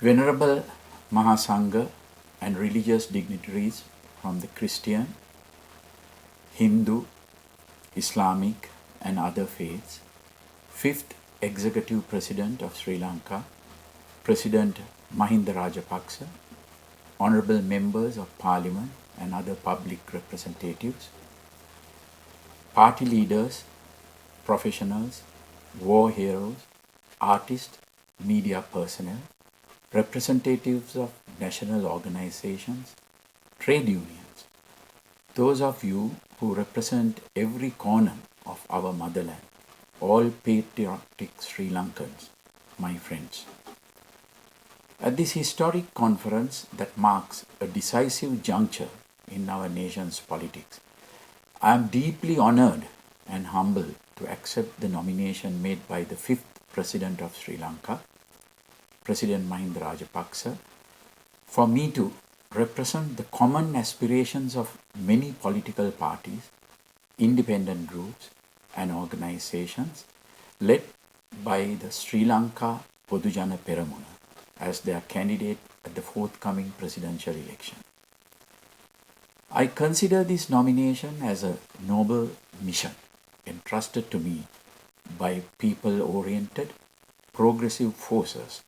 Venerable Mahasangha and religious dignitaries from the Christian, Hindu, Islamic and other faiths, 5th Executive President of Sri Lanka, President Mahinda Rajapaksa, Honourable Members of Parliament and other public representatives, party leaders, professionals, war heroes, artists, media personnel, representatives of national organizations, trade unions, those of you who represent every corner of our motherland, all patriotic Sri Lankans, my friends. At this historic conference that marks a decisive juncture in our nation's politics, I am deeply honored and humbled to accept the nomination made by the 5th President of Sri Lanka, President Mahinda Rajapaksa, for me to represent the common aspirations of many political parties, independent groups and organizations led by the Sri Lanka Podujana Peramuna as their candidate at the forthcoming presidential election. I consider this nomination as a noble mission entrusted to me by people-oriented, progressive forces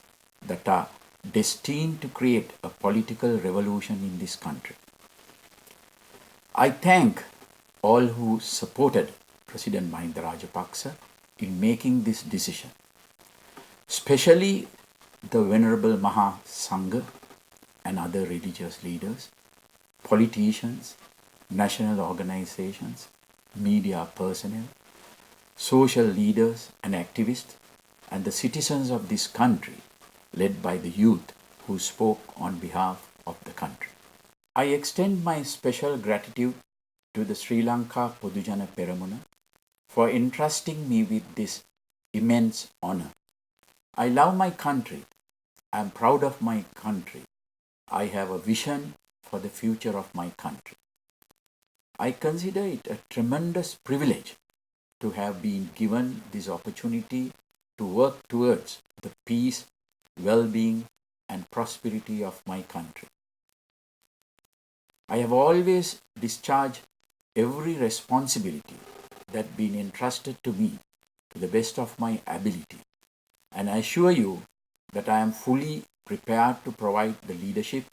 that are destined to create a political revolution in this country. I thank all who supported President Mahinda Rajapaksa in making this decision, especially the Venerable Mahasangha and other religious leaders, politicians, national organizations, media personnel, social leaders and activists, and the citizens of this country led by the youth who spoke on behalf of the country. I extend my special gratitude to the Sri Lanka Podujana Peramuna for entrusting me with this immense honor. I love my country. I am proud of my country. I have a vision for the future of my country. I consider it a tremendous privilege to have been given this opportunity to work towards the peace, well-being and prosperity of my country. I have always discharged every responsibility that been entrusted to me to the best of my ability, and I assure you that I am fully prepared to provide the leadership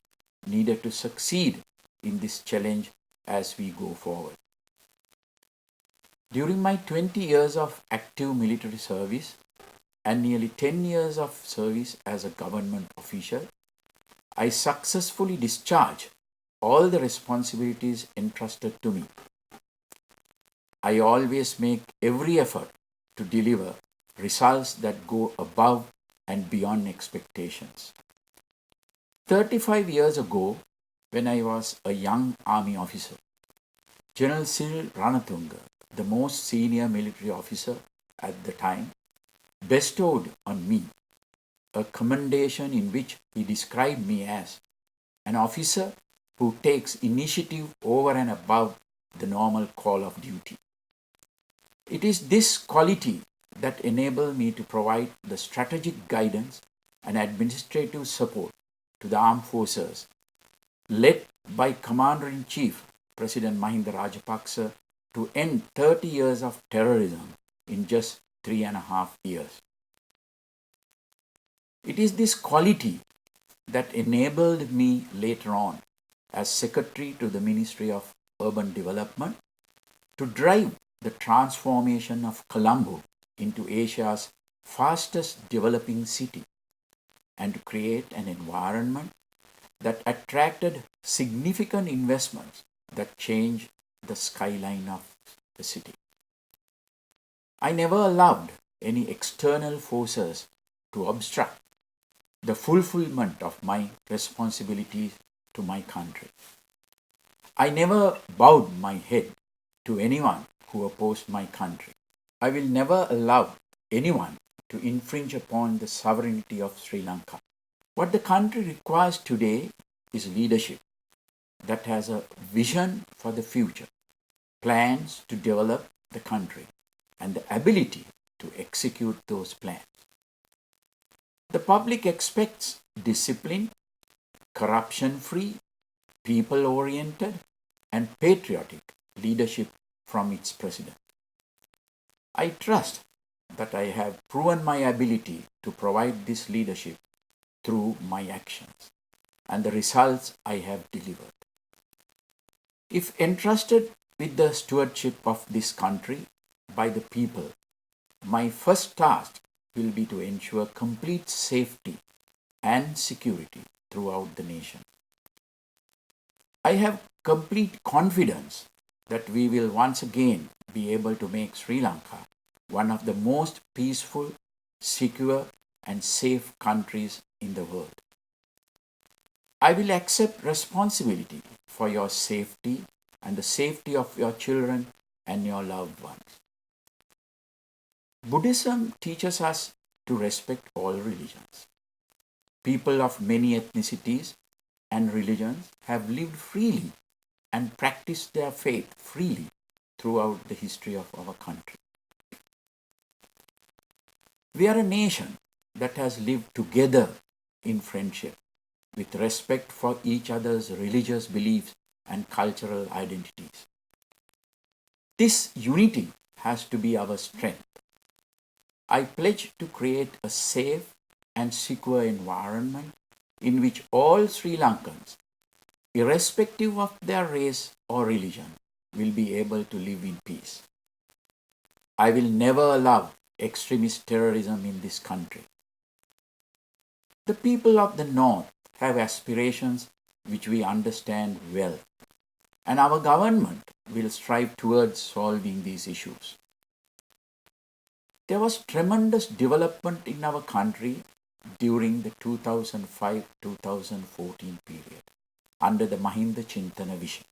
needed to succeed in this challenge as we go forward. During my 20 years of active military service and nearly 10 years of service as a government official, I successfully discharged all the responsibilities entrusted to me. I always make every effort to deliver results that go above and beyond expectations. 35 years ago, when I was a young army officer, General Cyril Ranatunga, the most senior military officer at the time, bestowed on me a commendation in which he described me as an officer who takes initiative over and above the normal call of duty. It is this quality that enabled me to provide the strategic guidance and administrative support to the armed forces led by Commander-in-Chief President Mahinda Rajapaksa to end 30 years of terrorism in just 3.5 years. It is this quality that enabled me later on as Secretary to the Ministry of Urban Development to drive the transformation of Colombo into Asia's fastest developing city and to create an environment that attracted significant investments that changed the skyline of the city. I never allowed any external forces to obstruct the fulfillment of my responsibilities to my country. I never bowed my head to anyone who opposed my country. I will never allow anyone to infringe upon the sovereignty of Sri Lanka. What the country requires today is leadership that has a vision for the future, plans to develop the country, and the ability to execute those plans. The public expects disciplined, corruption-free, people-oriented, and patriotic leadership from its president. I trust that I have proven my ability to provide this leadership through my actions and the results I have delivered. If entrusted with the stewardship of this country by the people, my first task will be to ensure complete safety and security throughout the nation. I have complete confidence that we will once again be able to make Sri Lanka one of the most peaceful, secure, and safe countries in the world. I will accept responsibility for your safety and the safety of your children and your loved ones. Buddhism teaches us to respect all religions. People of many ethnicities and religions have lived freely and practiced their faith freely throughout the history of our country. We are a nation that has lived together in friendship with respect for each other's religious beliefs and cultural identities. This unity has to be our strength. I pledge to create a safe and secure environment in which all Sri Lankans, irrespective of their race or religion, will be able to live in peace. I will never allow extremist terrorism in this country. The people of the North have aspirations which we understand well, and our government will strive towards solving these issues. There was tremendous development in our country during the 2005-2014 period under the Mahinda Chintana vision.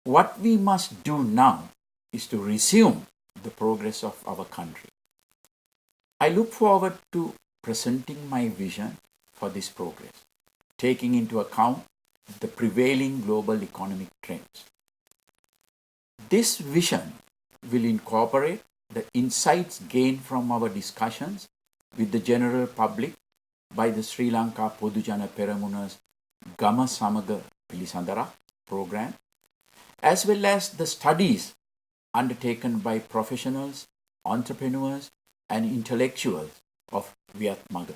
What we must do now is to resume the progress of our country. I look forward to presenting my vision for this progress, taking into account the prevailing global economic trends. This vision will incorporate the insights gained from our discussions with the general public by the Sri Lanka Podujana Peramuna's Gama Samaga Pilisandara program, as well as the studies undertaken by professionals, entrepreneurs, and intellectuals of Vietmaga.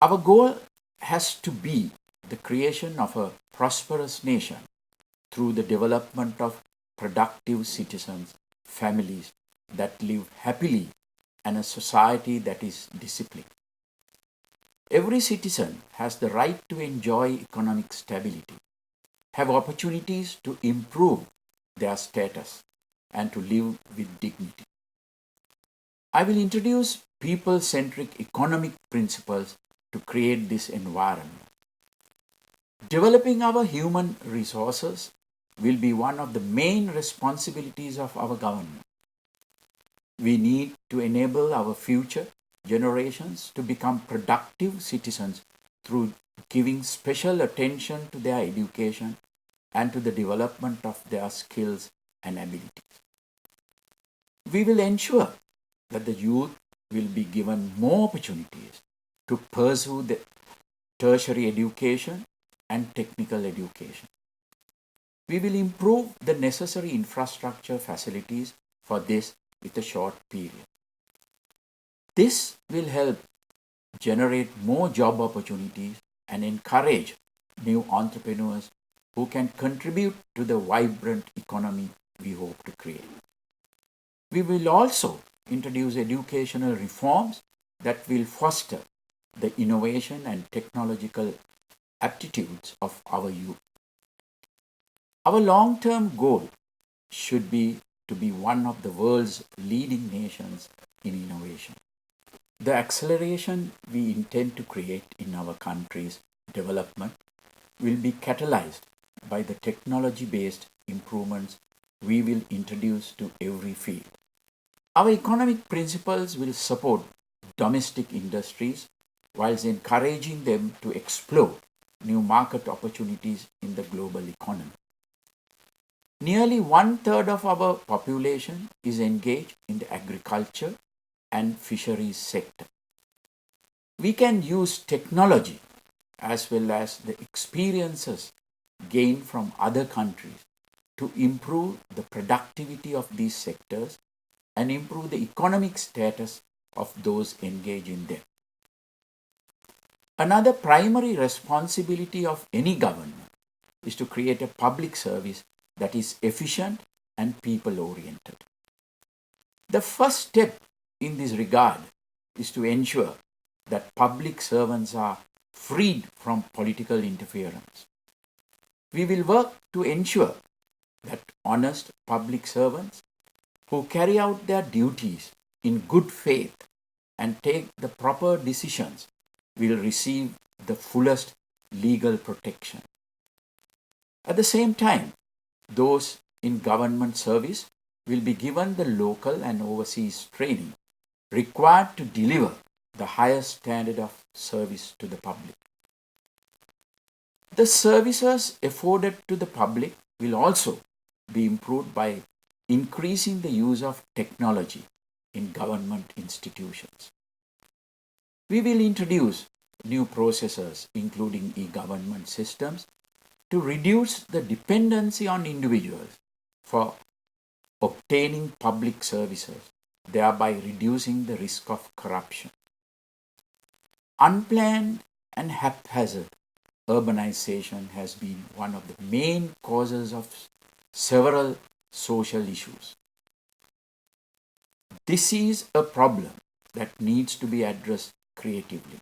Our goal has to be the creation of a prosperous nation through the development of productive citizens, families that live happily, and a society that is disciplined. Every citizen has the right to enjoy economic stability, have opportunities to improve their status, and to live with dignity. I will introduce people-centric economic principles to create this environment. Developing our human resources will be one of the main responsibilities of our government. We need to enable our future generations to become productive citizens through giving special attention to their education and to the development of their skills and abilities. We will ensure that the youth will be given more opportunities to pursue the tertiary education and technical education. We will improve the necessary infrastructure facilities for this with a short period. This will help generate more job opportunities and encourage new entrepreneurs who can contribute to the vibrant economy we hope to create. We will also introduce educational reforms that will foster the innovation and technological aptitudes of our youth. Our long-term goal should be to be one of the world's leading nations in innovation. The acceleration we intend to create in our country's development will be catalyzed by the technology-based improvements we will introduce to every field. Our economic principles will support domestic industries whilst encouraging them to explore new market opportunities in the global economy. Nearly 1/3 of our population is engaged in the agriculture and fisheries sector. We can use technology as well as the experiences gained from other countries to improve the productivity of these sectors and improve the economic status of those engaged in them. Another primary responsibility of any government is to create a public service that is efficient and people oriented. The first step in this regard is to ensure that public servants are freed from political interference. We will work to ensure that honest public servants who carry out their duties in good faith and take the proper decisions will receive the fullest legal protection. At the same time, those in government service will be given the local and overseas training required to deliver the highest standard of service to the public. The services afforded to the public will also be improved by increasing the use of technology in government institutions. We will introduce new processes, including e-government systems, to reduce the dependency on individuals for obtaining public services, thereby reducing the risk of corruption. Unplanned and haphazard urbanization has been one of the main causes of several social issues. This is a problem that needs to be addressed creatively.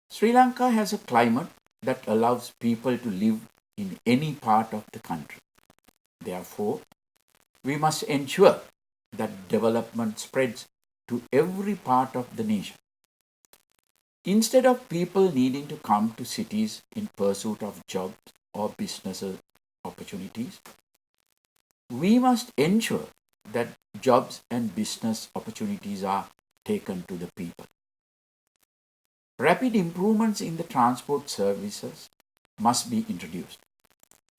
Sri Lanka has a climate that allows people to live in any part of the country. Therefore, we must ensure that development spreads to every part of the nation. Instead of people needing to come to cities in pursuit of jobs or business opportunities, we must ensure that jobs and business opportunities are taken to the people. Rapid improvements in the transport services must be introduced,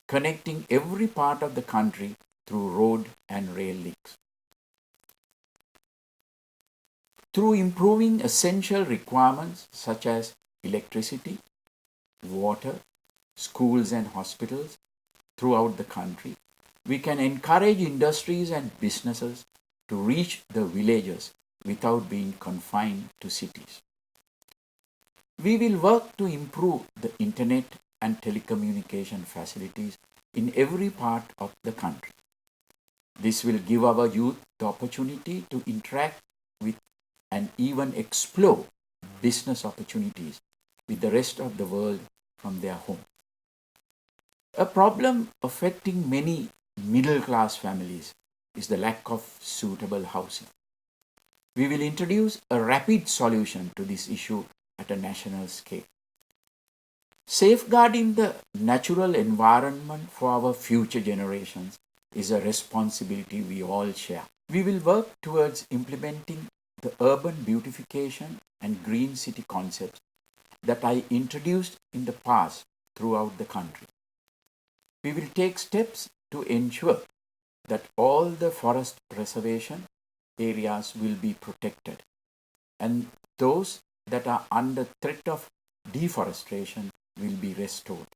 connecting every part of the country through road and rail links. Through improving essential requirements such as electricity, water, schools and hospitals throughout the country, we can encourage industries and businesses to reach the villages without being confined to cities. We will work to improve the internet and telecommunication facilities in every part of the country. This will give our youth the opportunity to interact with and even explore business opportunities with the rest of the world from their home. A problem affecting many middle-class families is the lack of suitable housing. We will introduce a rapid solution to this issue at a national scale. Safeguarding the natural environment for our future generations is a responsibility we all share. We will work towards implementing the urban beautification and green city concepts that I introduced in the past throughout the country. We will take steps to ensure that all the forest preservation areas will be protected and those that are under threat of deforestation will be restored.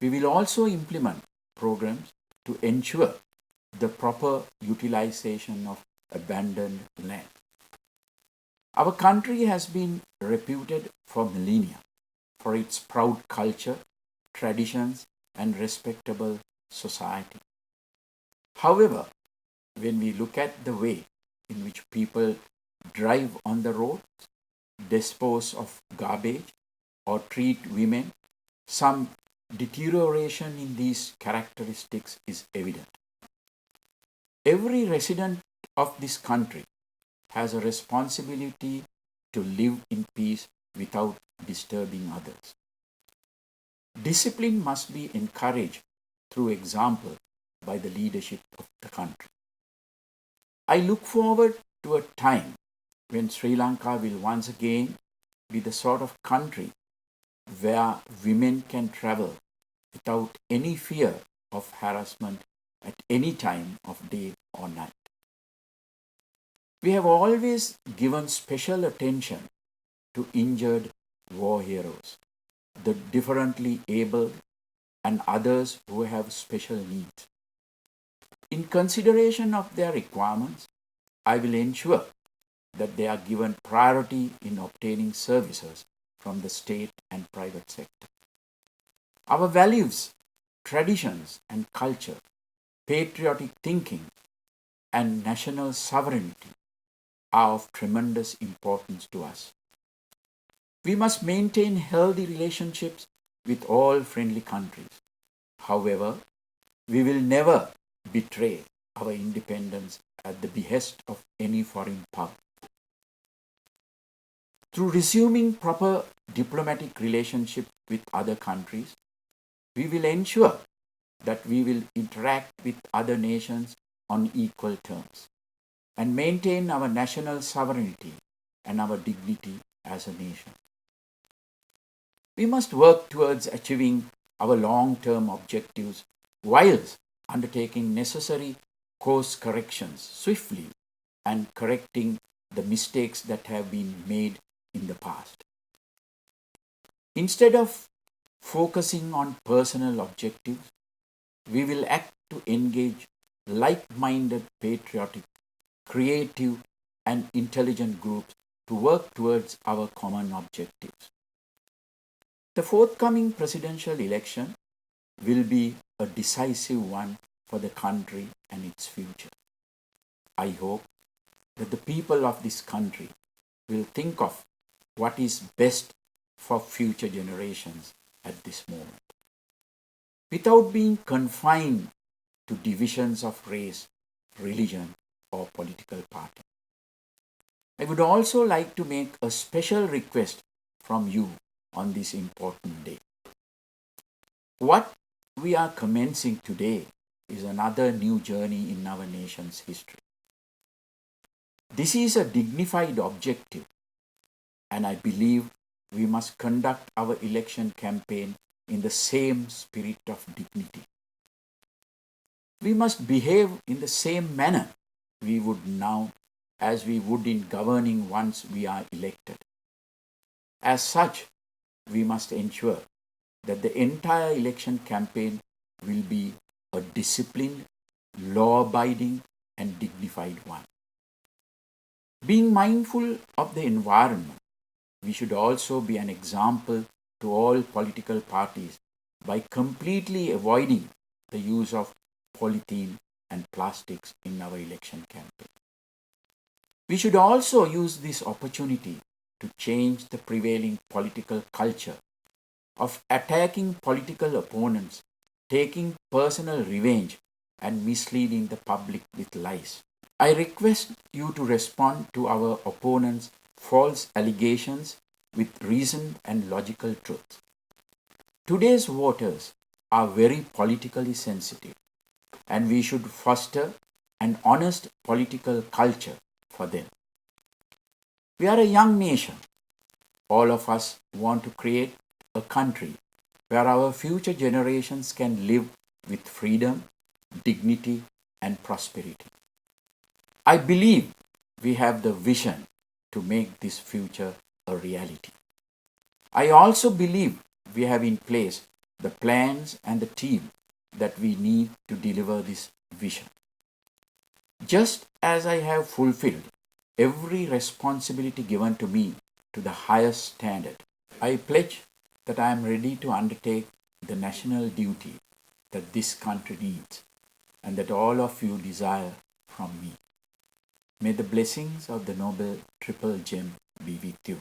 We will also implement programs to ensure the proper utilization of abandoned land. Our country has been reputed for millennia for its proud culture, traditions, and respectable society. However, when we look at the way in which people drive on the road, dispose of garbage, or treat women, some deterioration in these characteristics is evident. Every resident of this country has a responsibility to live in peace without disturbing others. Discipline must be encouraged through example by the leadership of the country. I look forward to a time when Sri Lanka will once again be the sort of country where women can travel without any fear of harassment at any time of day or night. We have always given special attention to injured war heroes, the differently abled, and others who have special needs. In consideration of their requirements, I will ensure that they are given priority in obtaining services from the state and private sector. Our values, traditions, and culture, patriotic thinking, and national sovereignty are of tremendous importance to us. We must maintain healthy relationships with all friendly countries. However, we will never betray our independence at the behest of any foreign power. Through resuming proper diplomatic relationship with other countries, we will ensure that we will interact with other nations on equal terms and maintain our national sovereignty and our dignity as a nation. We must work towards achieving our long-term objectives whilst undertaking necessary course corrections swiftly and correcting the mistakes that have been made in the past. Instead of focusing on personal objectives, we will act to engage like-minded patriotic, creative, and intelligent groups to work towards our common objectives. The forthcoming presidential election will be a decisive one for the country and its future. I hope that the people of this country will think of what is best for future generations at this moment, without being confined to divisions of race, religion, or political party. I would also like to make a special request from you on this important day. What we are commencing today is another new journey in our nation's history. This is a dignified objective, and I believe we must conduct our election campaign in the same spirit of dignity. We must behave in the same manner we would now as we would in governing once we are elected. As such, we must ensure that the entire election campaign will be a disciplined, law-abiding, and dignified one. Being mindful of the environment, we should also be an example to all political parties by completely avoiding the use of polythene and plastics in our election campaign. We should also use this opportunity to change the prevailing political culture of attacking political opponents, taking personal revenge, and misleading the public with lies. I request you to respond to our opponents' false allegations with reason and logical truth. Today's voters are very politically sensitive, and we should foster an honest political culture for them. We are a young nation. All of us want to create a country where our future generations can live with freedom, dignity, and prosperity. I believe we have the vision to make this future a reality. I also believe we have in place the plans and the team that we need to deliver this vision. Just as I have fulfilled every responsibility given to me to the highest standard, I pledge that I am ready to undertake the national duty that this country needs and that all of you desire from me. May the blessings of the Noble Triple Gem be with you.